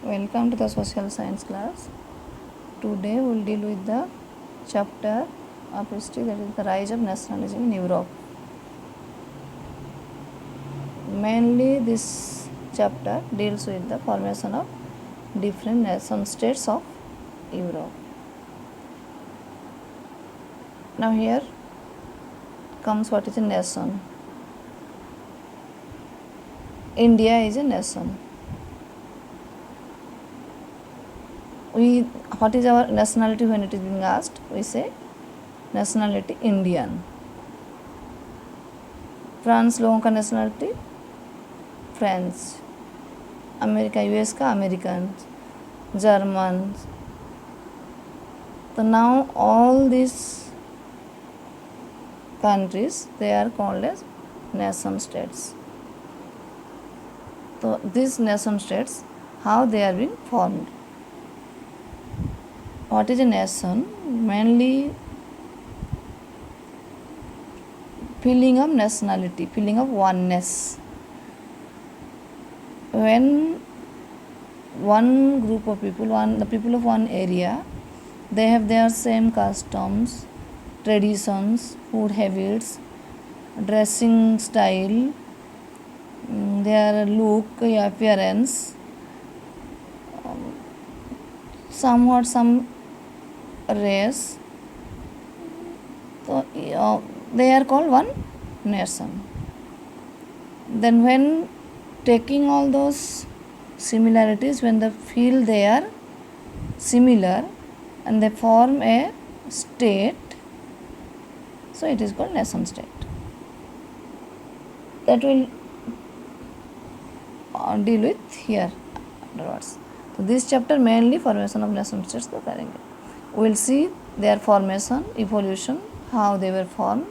Welcome to the social science class. Today we will deal with the chapter of history, that is the rise of nationalism in Europe. Mainly this chapter deals with the formation of different nation states of Europe. Now here comes what is a nation. India is a nation. What is our nationality when it is being asked? We say nationality Indian. France लोगों का nationality French, America US का American, German. So now all these countries, they are called as nation states. So these nation states, how they are being formed? What is a nation? Mainly feeling of nationality, feeling of oneness. When one group of people, the people of one area, they have their same customs, traditions, food habits, dressing style, their look, appearance, somewhat some race, so they are called one nation. Then when taking all those similarities, when they feel they are similar and they form a state, so it is called nation state. That will deal with here afterwards. So this chapter mainly formation of nation states को करेंगे. We will see their formation, evolution, how they were formed.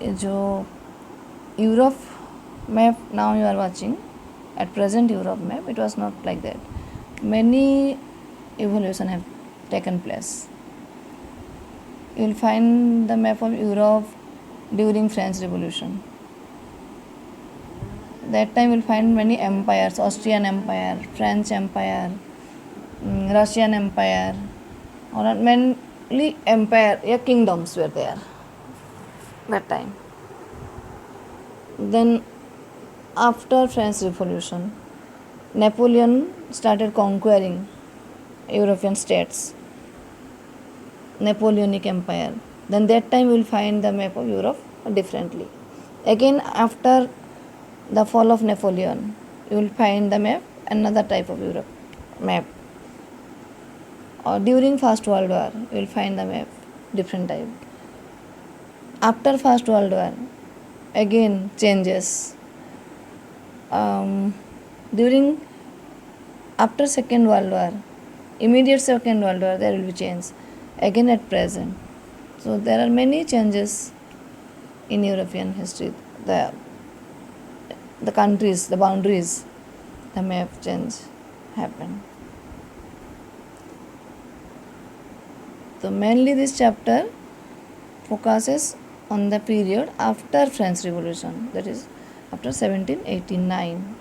जो Europe map now you are watching, at present Europe map, it was not like that. Many evolution have taken place. You will find the map of Europe during French Revolution. That time you will find many empires, Austrian Empire, French Empire, Russian Empire, or mainly empire, kingdoms were there that time. Then after French Revolution, Napoleon started conquering European states, Napoleonic Empire. Then that time you will find the map of Europe differently. Again after the fall of Napoleon, you will find the map, another type of Europe map. Or during First World War, you will find the map, different type. After First World War, again changes. After Second World War, immediate Second World War, there will be change. Again at present. So there are many changes in European history. The countries, the boundaries, the map change happen. So mainly this chapter focuses on the period after French Revolution, that is after 1789,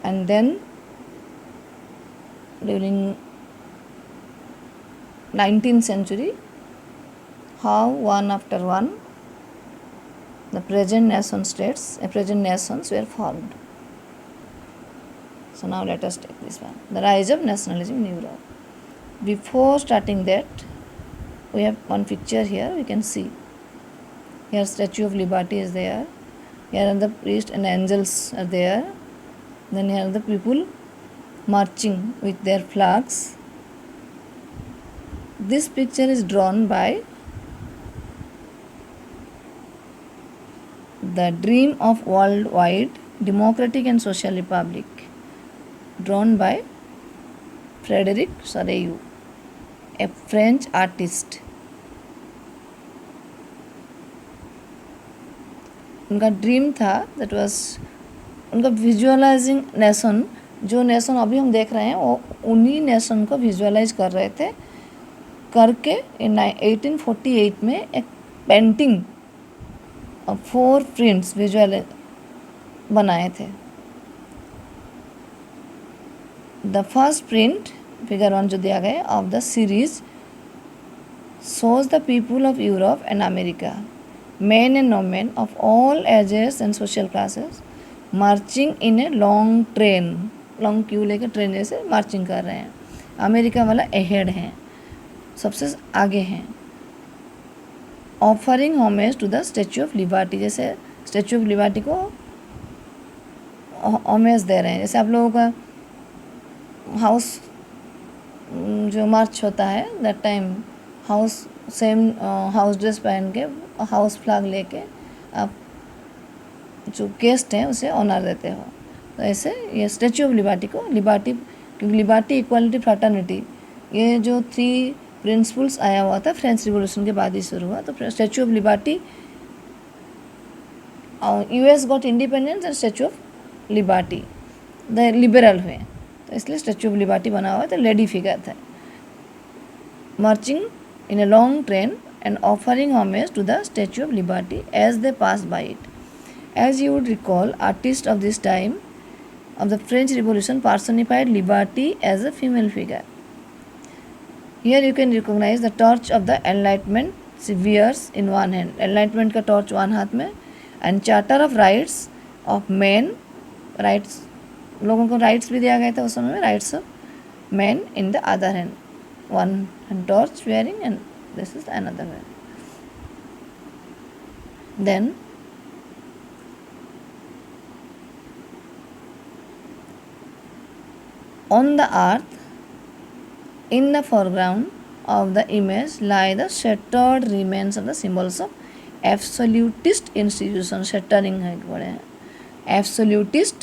and then during 19th century, how one after one the present nation states, present nations were formed. So now let us take this one, the rise of nationalism in Europe. Before starting that, we have one picture here, we can see. Here Statue of Liberty is there. Here are the priests and angels are there. Then here are the people marching with their flags. This picture is drawn by The Dream of Worldwide Democratic and Social Republic, drawn by Frederic Soreille, a French artist. उनका dream था, that was उनका visualising nation. जो nation अभी हम देख रहे हैं वो उन्हीं नेशन को विजुअलाइज कर रहे थे. करके इन 1848 में एक पेंटिंग 4 प्रिंट्स विजुअल बनाए थे. द फर्स्ट प्रिंट फिगर 1 जो दिया गया of the series shows the people of Europe and America, men and women of all ages and social classes, marching in a long train, long Q लेकर train जैसे marching कर रहे हैं. America वाला ahead हैं, सबसे आगे हैं. Offering homage to the Statue of Liberty, जैसे स्टैचू ऑफ लिबर्टी को होमेज दे रहे हैं. जैसे आप लोगों का हाउस जो मार्च होता है that time house same house dress पहन के हाउस फ्लैग लेके आप जो गेस्ट हैं उसे ऑनर देते हो. तो ऐसे ये स्टैचू ऑफ लिबर्टी को लिबर्टी, क्योंकि लिबर्टी इक्वालिटी फ्रैटर्निटी ये जो 3 प्रिंसिपल्स आया हुआ था फ्रेंच रिवॉल्यूशन के बाद ही शुरू हुआ. तो statue of liberty US got independence and statue of liberty the liberal हुए, तो इसलिए स्टैचू ऑफ लिबर्टी बना हुआ है. तो लेडी फिगर था marching in a long train and offering homage to the Statue of Liberty as they passed by it. As you would recall, artists of this time of the French Revolution personified liberty as a female figure. Here you can recognize the torch of the Enlightenment she wears in one hand. Enlightenment का torch one हाथ में, and Charter of Rights of Men, rights लोगों को rights भी दिया गया था उस समय में, rights of men in the other hand. One and torch wearing and this is another one. Then on the earth in the foreground of the image lie the shattered remains of the symbols of absolutist institutions. Shattering है बड़े हैं, absolutist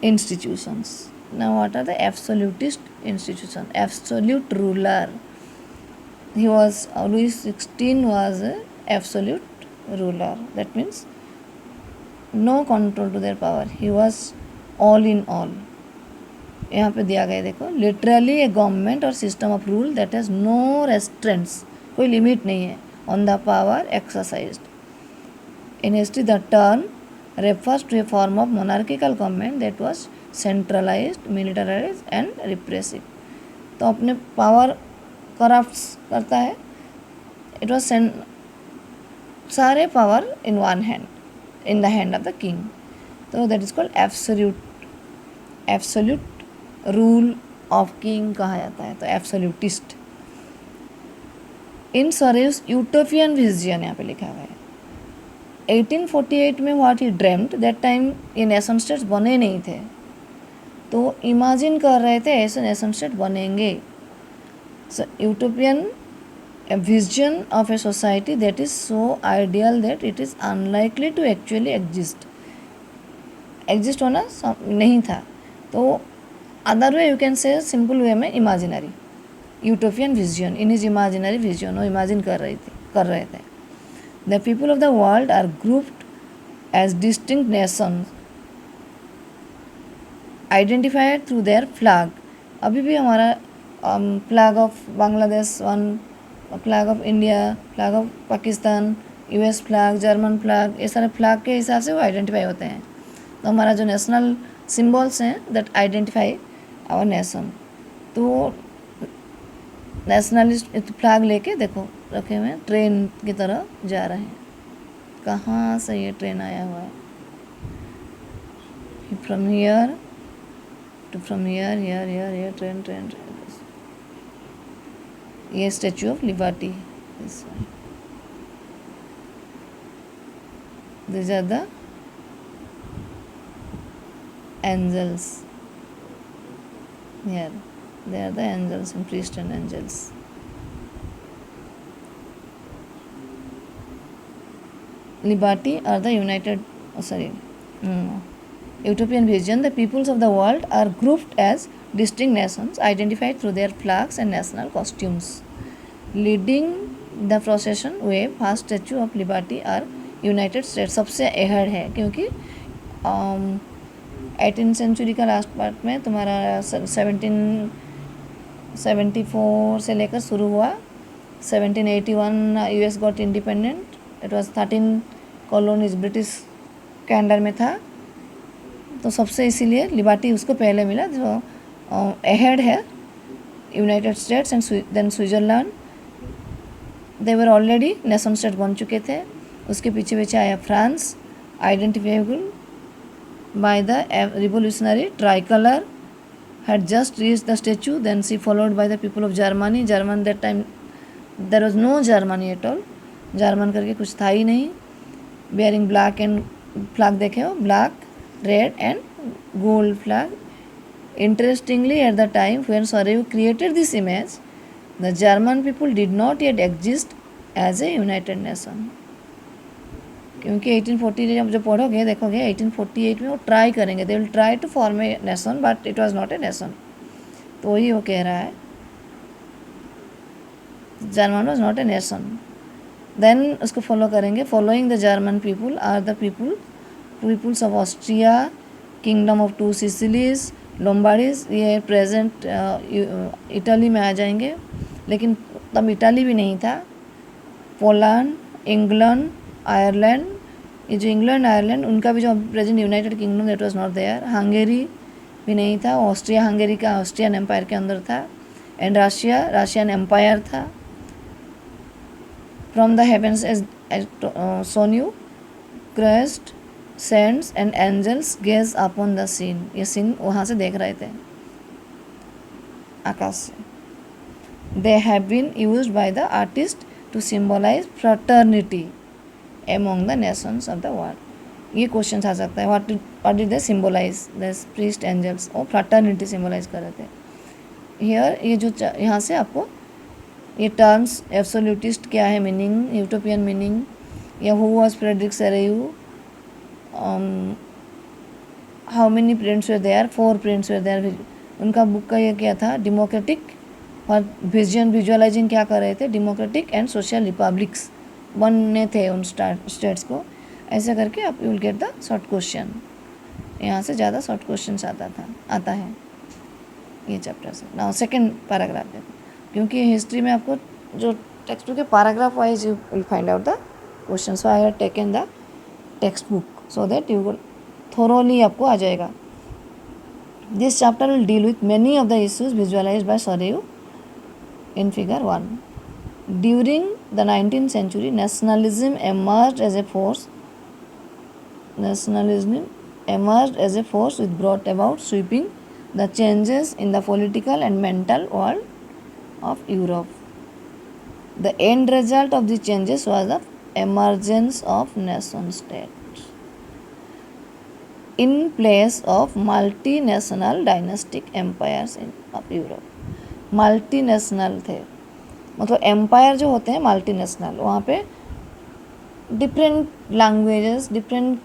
institutions. Now what are the absolutist institutions? Absolute ruler. He was Louis XVI was a absolute ruler. That means no control to their power. He was all in all. यहाँ पे दिया गया देखो, literally a government or system of rule that has no restraints. कोई limit नहीं है on the power exercised. In history, the term refers to a form of monarchical government that was centralized, militarized and repressive. तो अपने power corrupts करता है. It was सारे power in one hand, in the hand of the king. तो that is called absolute rule of king कहा जाता है. तो absolutist. In Sorrieu's utopian vision यहाँ पे लिखा हुआ है. 1848 में what he dreamed that time ये नेशन स्टेट्स बने नहीं थे, तो इमेजिन कर रहे थे ऐसे नेशन स्टेट बनेंगे. So utopian vision of a society that is so ideal that it is unlikely to actually exist होना नहीं था. तो other way you can say simple way में imaginary utopian vision in is imaginary vision वो imagine कर रहे थे. The people of the world are grouped as distinct nations identified through their flag. अभी भी हमारा flag of Bangladesh, one flag of India, flag of Pakistan, US flag, German flag, ये सारे flag के हिसाब से वो आइडेंटिफाई होते हैं. तो हमारा जो नेशनल सिम्बल्स हैं दैट आइडेंटिफाई आवर नेशन. तो नेशनलिस्ट फ्लैग लेके देखो रखे हुए हैं, ट्रेन की तरह जा रहे हैं. कहाँ से ये ट्रेन आया हुआ है? From here to from here train. ये statue of liberty. These are the angels. Here they are the angels and priests and angels. Liberty are the united. Utopian vision, the peoples of the world are grouped as distinct nations identified through their flags and national costumes. Leading the procession wave first statue of liberty are United States. सबसे ahead है क्योंकि 18th century का last part में तुम्हारा 1774 से लेकर शुरू हुआ. 1781 US got independent. It was 13 colonies British के अंडर में था. तो सबसे इसीलिए लिबर्टी उसको पहले मिला, जो अहेड है United States and then Switzerland. They were already nation state बन चुके थे। उसके पीछे पीछे आया France, identifiable by the revolutionary tricolour had just reached the statue, then she followed by the people of Germany. German that time there was no Germany at all, German करके कुछ था ही नहीं। बेयरिंग ब्लैक एंड फ्लैग देखे हो, black red and gold flag. Interestingly at the time when Sarajevo created this image, the German people did not yet exist as a united nation। क्योंकि 1840 जब पढ़ोगे देखोगे 1848 में वो ट्राई करेंगे, they will try to form a nation but it was not a nation. तो वही वो कह रहा है, German was not a nation. Then उसको फॉलो करेंगे, following the German people are the peoples of Austria, kingdom of two Sicilies, Lombardies. ये present Italy में आ जाएंगे, लेकिन तब इटली भी नहीं था। पोलैंड, इंग्लैंड, आयरलैंड, ये जो इंग्लैंड आयरलैंड उनका भी जो present United Kingdom that was not there. Hungary भी नहीं था, ऑस्ट्रिया हंगेरी का ऑस्ट्रियन एम्पायर के अंदर था। एंड रशियन एम्पायर था। From the heavens as son you Christ saints and angels gaze upon the scene. ये सीन वहाँ से देख रहे थे आकाश से। They have been used by the artist to symbolise fraternity among the nations of the world। ये question आ सकता है, what did they symbolize, this priest angels और fraternity symbolize कर रहे थे। here ये जो यहाँ से आपको ये टर्म्स एब्सोल्यूटिस्ट क्या है मीनिंग, यूटोपियन मीनिंग, या who was Frederic Sorrieu, how many prints were there, 4 prints were there. उनका बुक का ये क्या था, डेमोक्रेटिक और विजुअलाइजिंग क्या कर रहे थे, डेमोक्रेटिक एंड सोशल रिपब्लिक्स बनने थे उन स्टेट्स को। ऐसे करके आप you will get the short question. यहाँ से ज़्यादा शॉर्ट क्वेश्चन आता है ये चैप्टर से। नाउ सेकेंड पैराग्राफ देखो, क्योंकि हिस्ट्री में आपको जो टेक्स्ट बुक के paragraph wise you will find out the question. So I have taken the text book so that you will thoroughly आपको आ जाएगा। This chapter will deal with many of the issues visualised by Sarajevo in figure 1। During the 19th century, nationalism emerged as a force which brought about sweeping the changes in the political and mental world of Europe। The end result of these changes was the emergence of nation states in place of multinational dynastic empires of Europe। Multinational थे, मतलब empire जो होते हैं multinational, वहाँ पे different languages, different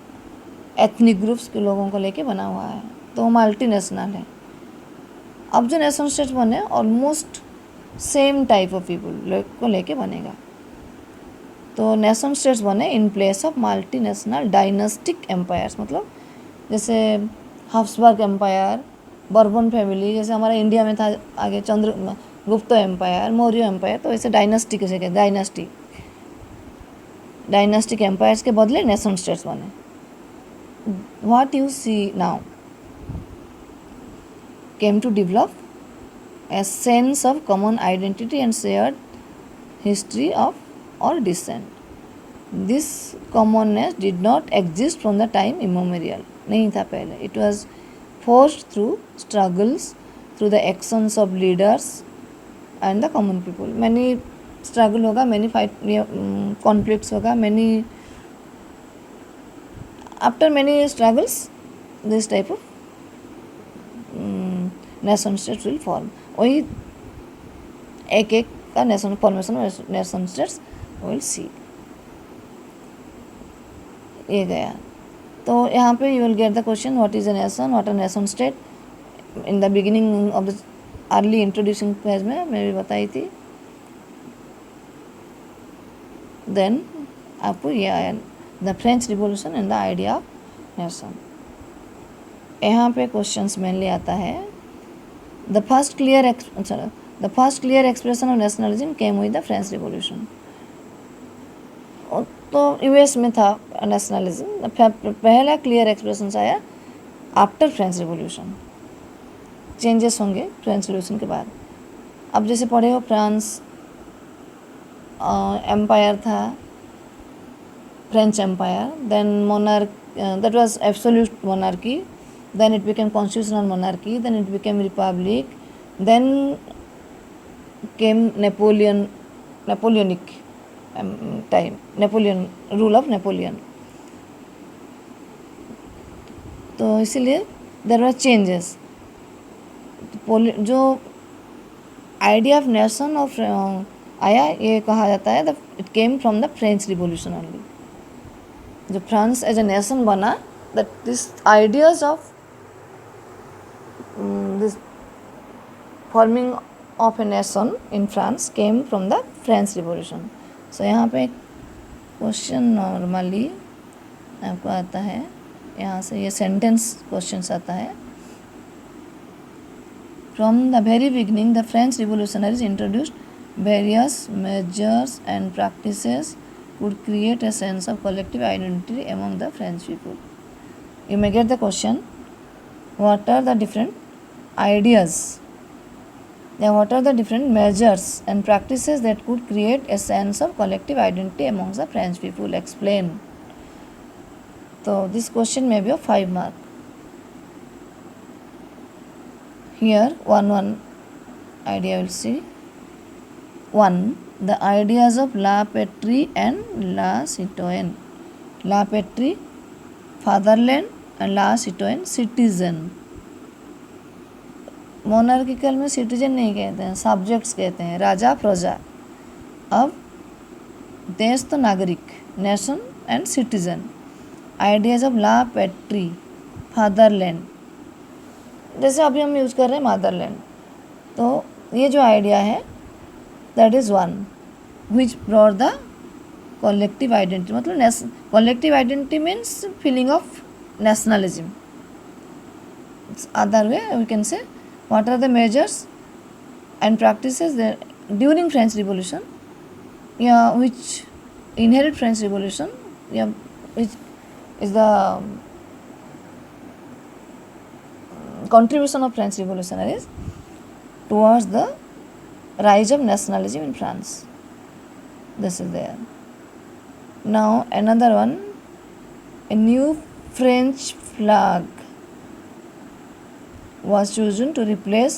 ethnic groups के लोगों को लेके बना हुआ है, तो वो मल्टीनेशनल है। अब जो नेशन स्टेट्स बने almost same type of people को लेके बनेगा। तो नेशन स्टेट्स बने in place of multinational dynastic empires, मतलब जैसे हफ्सबर्ग एम्पायर, बर्बन फैमिली, जैसे हमारा इंडिया में था आगे चंद्रगुप्त एम्पायर, मौर्य एम्पायर, तो ऐसे डायनेस्टी कैसे कहते, डायनेस्टिक एम्पायर्स के बदले नेशन स्टेट्स बने। What you see now came to develop a sense of common identity and shared history of or descent। This commonness did not exist from the time immemorial, नहीं था पहले। It was forced through struggles, through the actions of leaders and the common people। many struggle होगा, many fight conflicts होगा, many after many struggles this type of nation states will form. वही एक एक का nation formation nation states will see. ये गया, तो यहाँ पे you will get the question what is a nation, what a nation state. In the beginning of the early introducing page में मैं भी बताई थी। देन आपको ये आया the French revolution and the idea of nation. यहाँ पे क्वेश्चंस मेनली आता है the first clear expression of nationalism came with the French Revolution। तो यूएस में था नेशनलिज्म, पहला क्लियर एक्सप्रेशन आया आफ्टर फ्रेंच रिवॉल्यूशन, चेंजेस होंगे फ्रेंच रिवॉल्यूशन के बाद। अब जैसे पढ़े हो फ्रांस एम्पायर था, French empire, then monarch, that was absolute monarchy, then it became constitutional monarchy, then it became republic, then came Napoleonic time, Napoleon, rule of Napoleon। तो इसीलिए देयर आर चेंजेस। जो आइडिया ऑफ नेशन ऑफ आया, ये कहा जाता है it came from the French revolution only. जो France as a nation बना, that this ideas of this forming of a nation in France came from the French Revolution। So यहाँ पे question normally आपको आता है, यहाँ से ये सेंटेंस क्वेश्चन आता है। From the very beginning, the French revolutionaries introduced various measures and practices would create a sense of collective identity among the French people। You may get the question, what are the different ideas, then what are the different measures and practices that could create a sense of collective identity amongst the French people? Explain। So this question may be of 5 mark। Here one idea will see. 1. The ideas of la patrie and la citoyenne। La patrie, fatherland, and la citoyenne, citizen। Monarchical में citizen नहीं कहते हैं, subjects कहते हैं, राजा प्रजा। अब देश तो नागरिक, nation and citizen. Ideas of la patrie, fatherland, जैसे अभी हम यूज़ कर रहे हैं मदरलैंड। तो ये जो आइडिया है that is one which brought the collective identity. मतलब collective identity means feeling of nationalism. Other way we can say what are the measures and practices that during French Revolution, which inherit French Revolution, which is the contribution of French revolutionaries towards the rise of nationalism in France। This is there। Now another one, a new French flag was chosen to replace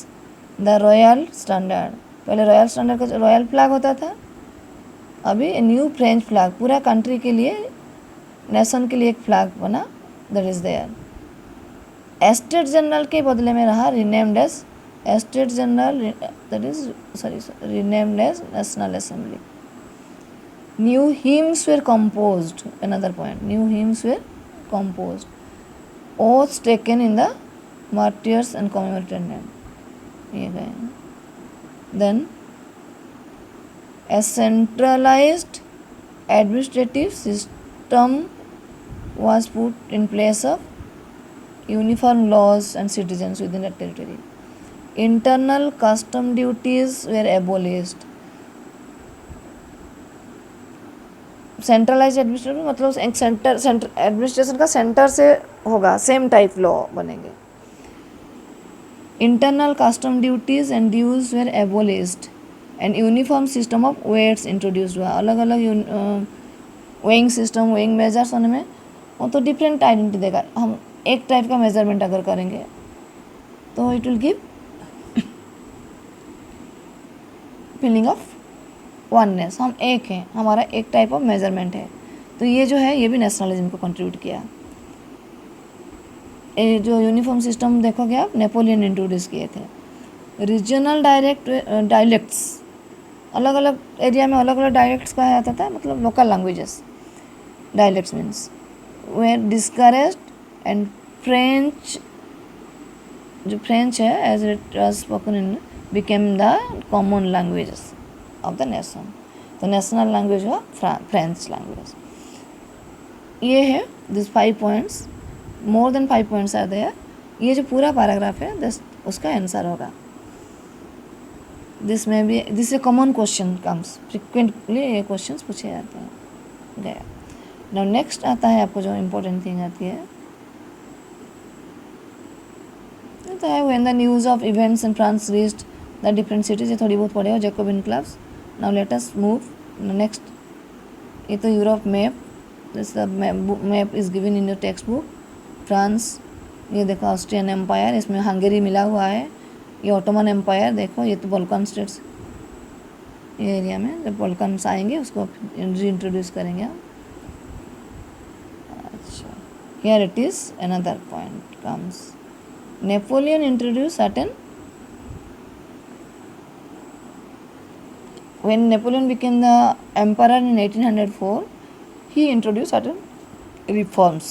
the royal standard। पहले royal standard का royal flag होता था, अभी new French flag पूरा country के लिए, nation के लिए एक फ्लैग बना, that is there. Estate General के बदले में रहा renamed as Estate General, that is renamed as National Assembly. New hymns were composed, another point, new hymns were composed. Oaths taken in the martyrs and commemorated name, ये गए। Then a centralized administrative system was put in place of uniform laws and citizens within a territory। Internal custom duties were abolished। Centralise administration मतलब एक centre administration का centre से होगा, same type law बनेंगे। Internal custom duties and dues were abolished and uniform system of weights introduced हुआ। अलग अलग weighing system, weighing measures होने में वो तो डिफरेंट आइडेंटिटी देगा। हम एक टाइप का मेजरमेंट अगर करेंगे तो it will give feeling of oneness, हम एक हैं, हमारा एक टाइप ऑफ मेजरमेंट है। तो ये जो है ये भी नेशनलिज्म को कंट्रीब्यूट किया। ये जो यूनिफॉर्म सिस्टम देखोगे आप, नेपोलियन इंट्रोड्यूस किए थे। रीजनल डायलेक्ट्स, अलग अलग एरिया में अलग अलग डायलेक्ट्स कहा जाता था, मतलब local languages. Dialects means were discouraged and French, जो फ्रेंच है as it was spoken in became the common languages of the nation. तो नेशनल लैंग्वेज हुआ फ्रेंच लैंग्वेज। ये है this 5 points, more than 5 points are there. ये जो पूरा paragraph है दिस उसका आंसर होगा। दिस में भी this A common question comes frequently, ये क्वेश्चंस पूछे जाते हैं। गया। नाउ नेक्स्ट आता है आपको जो इम्पोर्टेंट थिंग आती है, तो है when the news of events in France reached the different cities, ये थोड़ी बहुत पढ़े हो, Jacobian clubs. Now let us move next. ये तो Europe map, this the map is given in your text book. France, ये देखो ऑस्ट्रियन एम्पायर, इसमें हंगेरी मिला हुआ है. ये ऑटोमन एम्पायर देखो, ये तो बल्कन स्टेट्स, ये एरिया में जब बल्कन्स आएंगे उसको इंट्रोड्यूस करेंगे हम. अच्छा, here it is another point comes. Napoleon introduce certain, when Napoleon became the emperor in 1804, he introduced certain reforms.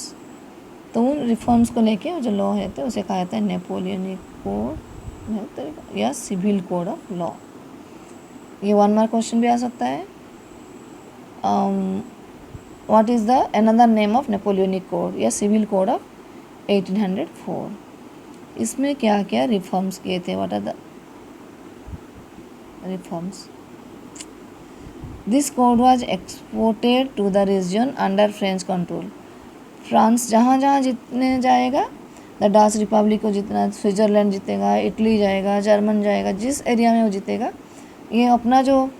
तो उन रिफॉर्म्स को लेके जो लॉ है तो उसे कहा जाता है नेपोलियनिक कोड या सिविल कोड ऑफ लॉ. ये 1 मार्क क्वेश्चन भी आ सकता है. What is the another name of Napoleonic code या सिविल कोड ऑफ 1804? इसमें क्या क्या रिफॉर्म्स किए थे? What are the reforms? This code was exported to the region under French control. France जहाँ जहाँ जीतने जाएगा, द डाच रिपब्लिक को जितना, स्विट्ज़रलैंड जीतेगा, इटली जाएगा, जर्मन जाएगा, जिस एरिया में वो जीतेगा, ये अपना जो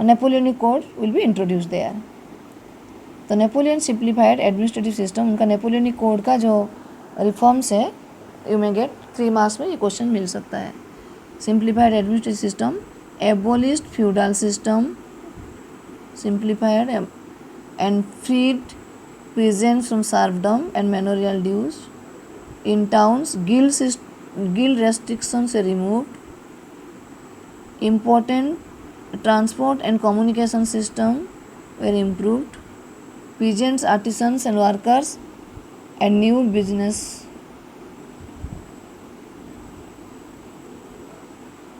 Napoleonic code will be introduce there. तो नेपोलियन सिंप्लीफाइड एडमिनिस्ट्रेटिव सिस्टम, उनका नेपोलियनिक कोड का जो रिफॉर्म्स है, यू मे गेट 3 मार्क्स में ये क्वेश्चन मिल सकता है. Simplified administrative system, एबोलिश्ड feudal system, simplified and freed peasants from serfdom and manorial dues. In towns, guild restrictions were removed. Important transport and communication system were improved. Peasants, artisans and workers and new business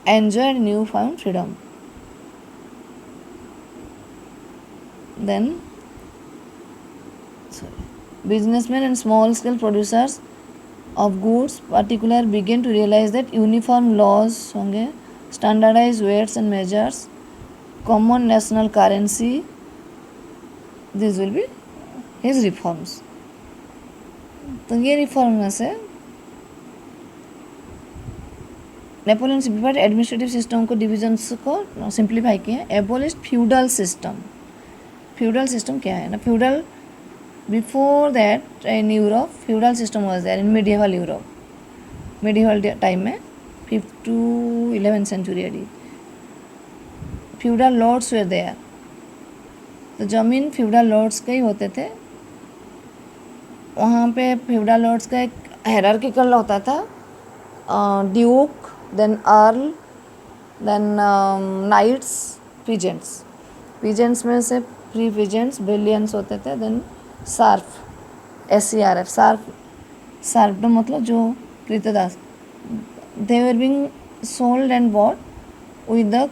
enjoyed newfound freedom. Then businessmen and small scale producers of goods particular began to realize that uniform laws होंगे, standardized weights and measures, common national currency, this will be his reforms. तो ये reform में से Napoleon simplified administrative system को, divisions को simplify किए. Abolished feudal system. Feudal system क्या है ना? Feudal, before that in Europe feudal system was there in medieval Europe. Medieval time में 5th to 11th century AD feudal lords were there. तो ज़मीन feudal lords के ही होते थे. वहाँ पे फ्यूडल लॉर्ड्स का एक हायरार्किकल होता था, duke, then earl, then knights, peasants. Peasants में से फ्री पीजेंट्स, ब्रिलियंस होते थे. देन सार्फ, SCRF, सार्फडम मतलब जो कृतदास, they were being sold and bought with the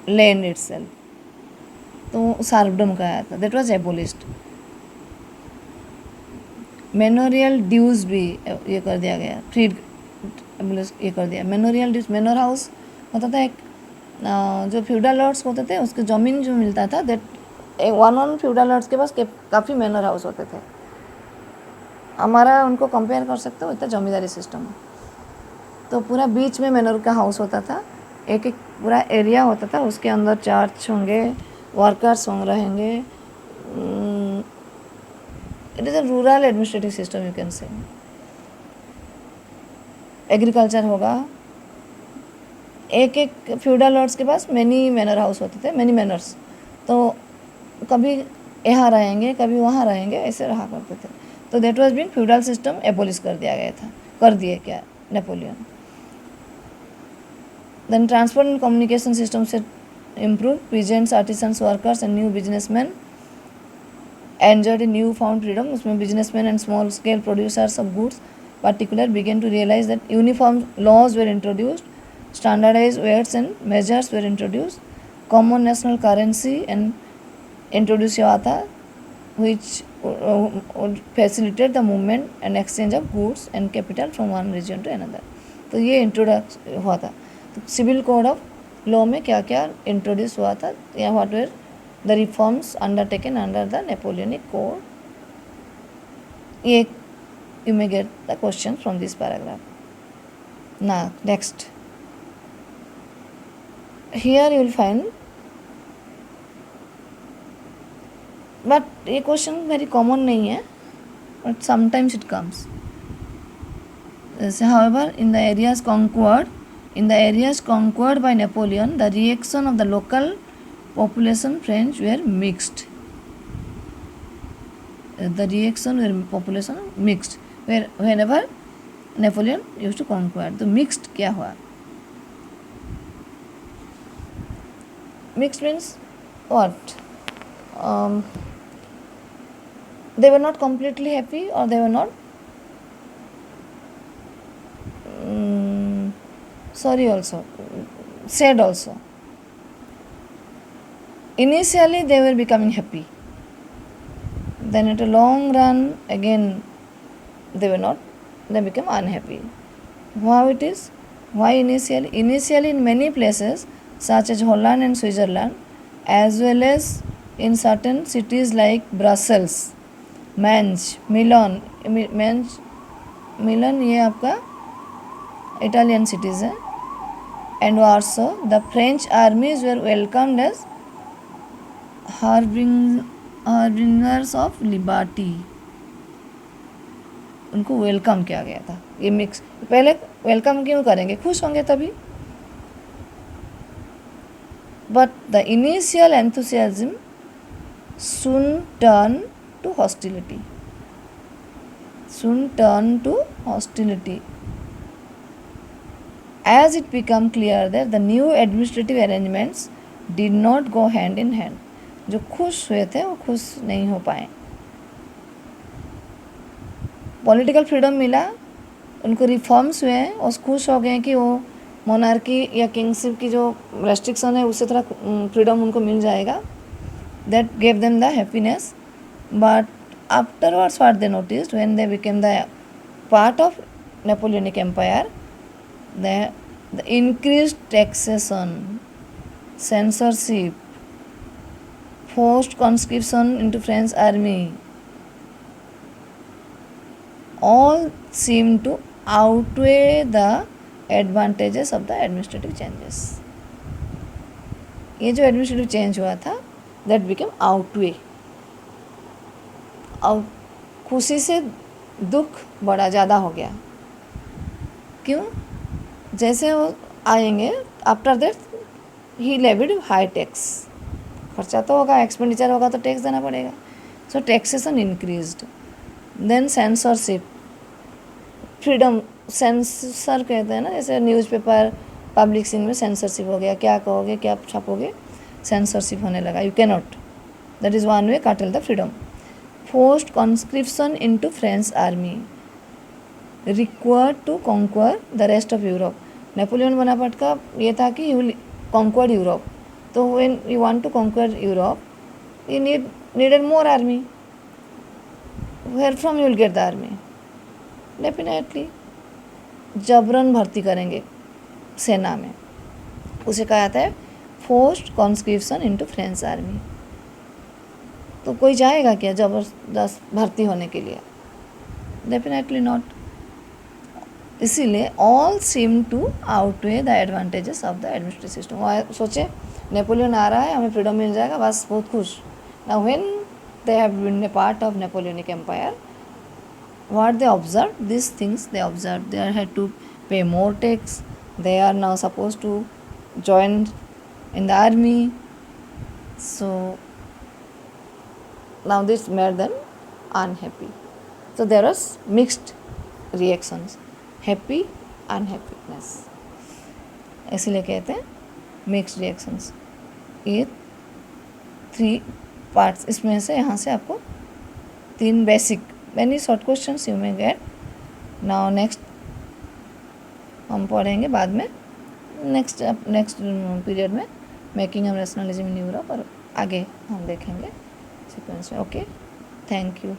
land itself. तो सार्फडम का आया था, that was abolished. Manorial dues भी ये कर दिया गया, फ्रीड ये कर दिया. मेनोरियल ड्यूज, मेनोर हाउस होता था एक, जो फ्यूडल लॉर्ड्स होते थे उसके ज़मीन जो मिलता था, दैट 1 फ्यूडल लॉर्ड्स के पास काफ़ी मेनोर हाउस होते थे. हमारा उनको कंपेयर कर सकते हो, इतना जमींदारी सिस्टम. तो पूरा बीच में मेनोर का हाउस होता था, एक एक पूरा एरिया होता था, उसके अंदर चर्च होंगे, वर्कर्स रहेंगे. It is a rural administrative system, you can से. एग्रीकल्चर होगा. एक एक फ्यूडल लॉर्ड्स के पास मैनी मैनर हाउस होते थे, मैनी मैनर्स. तो कभी यहाँ रहेंगे, कभी वहाँ रहेंगे, ऐसे रहा करते थे. तो that was been feudal system abolish कर दिया गया था, कर दिए क्या Napoleon. Then transport and communication system से improve. Peasants, artisans, workers and new businessman enjoyed a newfound freedom. उसमें businessmen and small scale producers of goods particular began to realize that uniform laws were introduced, standardized weights and measures were introduced, common national currency and introduced हुआ था, which would facilitate the movement and exchange of goods and capital from one region to another. तो ये इंट्रोडक्स हुआ था. तो civil code of law में क्या क्या इंट्रोड्यूस हुआ था, या what were the reforms undertaken under the Napoleonic Code. You may get the question from this paragraph. Now next, here you will find, but ये क्वेश्चन वेरी कॉमन नहीं है, but sometimes it comes. However, in the areas conquered by Napoleon, the reaction of the local population French were mixed. The reaction were population mixed. Whenever Napoleon used to conquer, तो mixed क्या हुआ? Mixed means what? They were not completely happy, or they were not sorry also, sad also. Initially they were becoming happy, then at a long run again they were not, they became unhappy. How it is? Why initially? Initially in many places such as Holland and Switzerland, as well as in certain cities like Brussels, Mainz, Milan, ये आपका Italian cities है, and Warsaw, the French armies were welcomed as harbingers of liberty. उनको welcome किया गया था. ये mix, पहले welcome क्यों करेंगे? खुश होंगे तभी. But the initial enthusiasm soon turn to hostility. As it became clear that the new administrative arrangements did not go hand in hand. जो खुश हुए थे वो खुश नहीं हो पाए. पॉलिटिकल फ्रीडम मिला, उनको रिफॉर्म्स हुए हैं और खुश हो गए कि वो मोनार्की या किंगशिप की जो रेस्ट्रिक्शन है उससे थोड़ा फ्रीडम उनको मिल जाएगा. That gave them the happiness. But afterwards what they noticed, when they became the part of Napoleonic Empire, the increased taxation, censorship, forced conscription into French army, all seemed to outweigh the advantages of the administrative changes. ये जो administrative change हुआ था, that became outweigh. खुशी से दुख बड़ा ज़्यादा हो गया. क्यों? जैसे वो आएंगे, after that he levied high tax. खर्चा तो होगा, एक्सपेंडिचर होगा तो टैक्स देना पड़ेगा. So taxation increased. Then censorship, freedom, censor कहते हैं ना, जैसे न्यूज़पेपर पब्लिशिंग में सेंसरशिप हो गया. क्या कहोगे, क्या छापोगे, सेंसरशिप होने लगा. You can not. That is one way curtail the freedom. Forced conscription into French army required to conquer the rest of Europe. Napoleon Bonaparte का ये था कि यू विल कॉन्क्वर यूरोप. तो when you want to conquer Europe, you needed more army. Where from you will get the army? Definitely जबरन भर्ती करेंगे सेना में. उसे कहा जाता है forced conscription into French army. तो कोई जाएगा क्या जबरदस्त भर्ती होने के लिए? Definitely not. इसीलिए all seem to outweigh the advantages of the administrative system. सोचे नेपोलियन आ रहा है, हमें फ्रीडम मिल जाएगा, बस बहुत खुश. Now when they have been a part of Napoleonic empire, what they observed, these things they observed. They had to pay more tax. They are now supposed to join in the army. So now this made them unhappy. So there was mixed reactions, happy, unhappiness. इसलिए कहते हैं mixed reactions. ये 3 parts, इसमें से यहाँ से आपको 3 basic many short questions you may get. Now next हम पढ़ेंगे बाद में, नेक्स्ट पीरियड में making of nationalism in Europe, और आगे हम देखेंगे सीक्वेंस में. Okay, thank you.